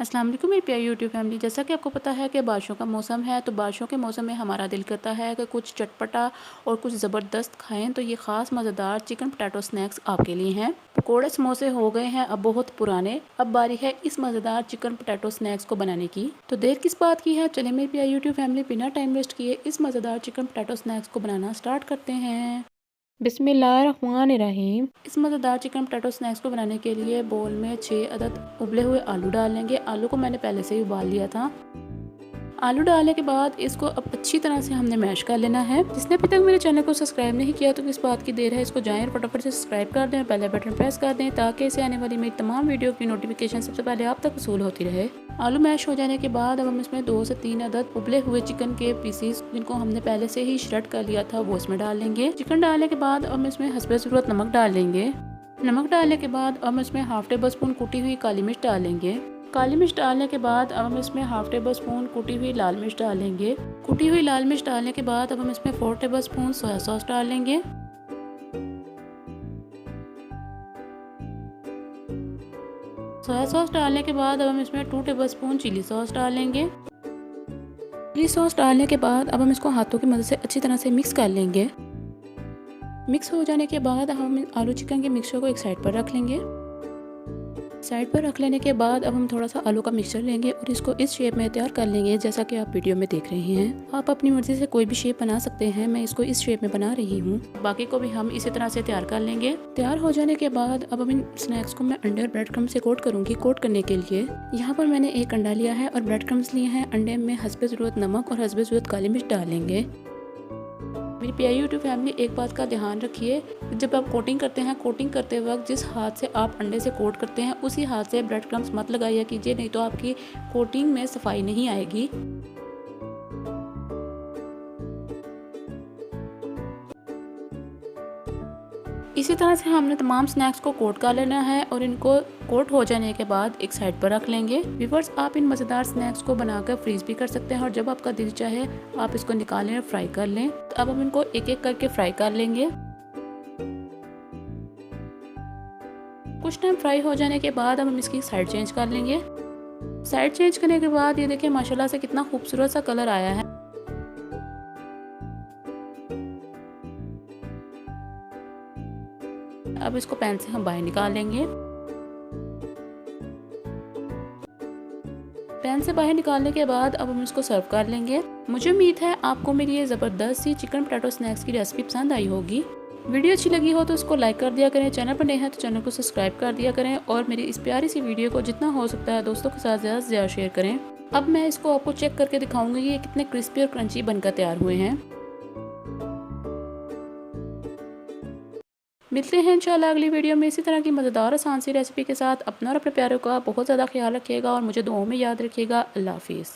अस्सलाम वालेकुम मेरी प्यारी यूट्यूब फैमिली। जैसा कि आपको पता है कि बारिशों का मौसम है, तो बारिशों के मौसम में हमारा दिल करता है कि कुछ चटपटा और कुछ ज़बरदस्त खाएं। तो ये ख़ास मज़ेदार चिकन पोटैटो स्नैक्स आपके लिए हैं। पकोड़े समोसे हो गए हैं अब बहुत पुराने, अब बारी है इस मज़ेदार चिकन पोटैटो स्नैक्स को बनाने की। तो देर किस बात की है, चलिए मेरी प्यारी यूट्यूब फैमिली बिना टाइम वेस्ट किए इस मज़ेदार चिकन पोटैटो स्नैक्स को बनाना स्टार्ट करते हैं। बिस्मिल्लाहिर्रहमानिर्रहीम। इस मज़ेदार चिकन पोटैटो स्नैक्स को बनाने के लिए बोल में 6 अदद उबले हुए आलू डाल लेंगे। आलू को मैंने पहले से ही उबाल लिया था। आलू डालने के बाद इसको अब अच्छी तरह से हमने मैश कर लेना है। जिसने अभी तक मेरे चैनल को सब्सक्राइब नहीं किया तो किस बात की देर है, इसको जाएं और फटाफट से सब्सक्राइब कर दें, पहले बटन प्रेस कर दें ताकि इसे आने वाली मेरी तमाम वीडियो की नोटिफिकेशन सबसे पहले आप तक वसूल होती रहे। आलू मैश हो जाने के बाद अब हम इसमें 2 से 3 अदद उबले हुए चिकन के पीसीस जिनको हमने पहले से ही श्रेड कर लिया था वो इसमें डाल लेंगे। चिकन डालने के बाद अब हम इसमें हस्बे ज़रूरत नमक डाल लेंगे। नमक डालने के बाद अब हम इसमें हाफ टेबल स्पून कुटी हुई काली मिर्च डालेंगे। काली मिर्च डालने के बाद अब हम इसमें हाफ टेबल स्पून कुटी हुई लाल मिर्च डालेंगे। कुटी हुई लाल मिर्च डालने के बाद अब हम इसमें 4 टेबल स्पून सोया सॉस डालेंगे। सोया सॉस डालने के बाद अब हम इसमें 2 टेबल स्पून चिली सॉस डालेंगे। चिली सॉस डालने के बाद अब हम इसको हाथों की मदद से अच्छी तरह से मिक्स कर लेंगे। मिक्स हो जाने के बाद हम आलू चिकन के मिक्सचर को एक साइड पर रख लेंगे। साइड पर रख लेने के बाद अब हम थोड़ा सा आलू का मिक्सचर लेंगे और इसको इस शेप में तैयार कर लेंगे जैसा कि आप वीडियो में देख रहे हैं। आप अपनी मर्जी से कोई भी शेप बना सकते हैं, मैं इसको इस शेप में बना रही हूँ। बाकी को भी हम इसी तरह से तैयार कर लेंगे। तैयार हो जाने के बाद अब हम इन स्नैक्स को मैं अंडे और ब्रेड क्रम्ब से कोट करूँगी। कोट करने के लिए यहाँ पर मैंने एक अंडा लिया है और ब्रेड क्रम्ब्स लिए हैं। अंडे में हस्बे ज़रूरत नमक और हस्बे ज़रूरत काली मिर्च डालेंगे। मेरी प्यारी यूट्यूब फैमिली एक बात का ध्यान रखिए, जब आप कोटिंग करते हैं, कोटिंग करते वक्त जिस हाथ से आप अंडे से कोट करते हैं उसी हाथ से ब्रेड क्रम्स मत लगाया कीजिए, नहीं तो आपकी कोटिंग में सफाई नहीं आएगी। इसी तरह से हमने तमाम स्नैक्स को कोट कर लेना है और इनको कोट हो जाने के बाद एक साइड पर रख लेंगे। व्यूअर्स, आप इन मज़ेदार स्नैक्स को बनाकर फ्रीज भी कर सकते हैं और जब आपका दिल चाहे आप इसको निकालें और फ्राई कर लें। तो अब हम इनको एक एक करके फ्राई कर लेंगे। कुछ टाइम फ्राई हो जाने के बाद अब हम इसकी साइड चेंज कर लेंगे। साइड चेंज करने के बाद ये देखिए माशाल्लाह से कितना खूबसूरत सा कलर आया है। अब इसको पैन से हम बाहर निकाल लेंगे। पैन से बाहर निकालने के बाद अब हम इसको सर्व कर लेंगे। मुझे उम्मीद है आपको मेरी ये ज़बरदस्त सी चिकन पोटैटो स्नैक्स की रेसिपी पसंद आई होगी। वीडियो अच्छी लगी हो तो उसको लाइक कर दिया करें, चैनल पर नए हैं तो चैनल को सब्सक्राइब कर दिया करें और मेरी इस प्यारी सी वीडियो को जितना हो सकता है दोस्तों के साथ ज़्यादा से ज़्यादा शेयर करें। अब मैं इसको आपको चेक करके दिखाऊंगी ये कितने क्रिस्पी और क्रंची बनकर तैयार हुए हैं। मिलते हैं इंशाल्लाह अगली वीडियो में इसी तरह की मज़ेदार आसान सी रेसिपी के साथ। अपना और अपने प्यारों का बहुत ज़्यादा ख्याल रखिएगा और मुझे दुआओं में याद रखिएगा। अल्लाह हाफिज़।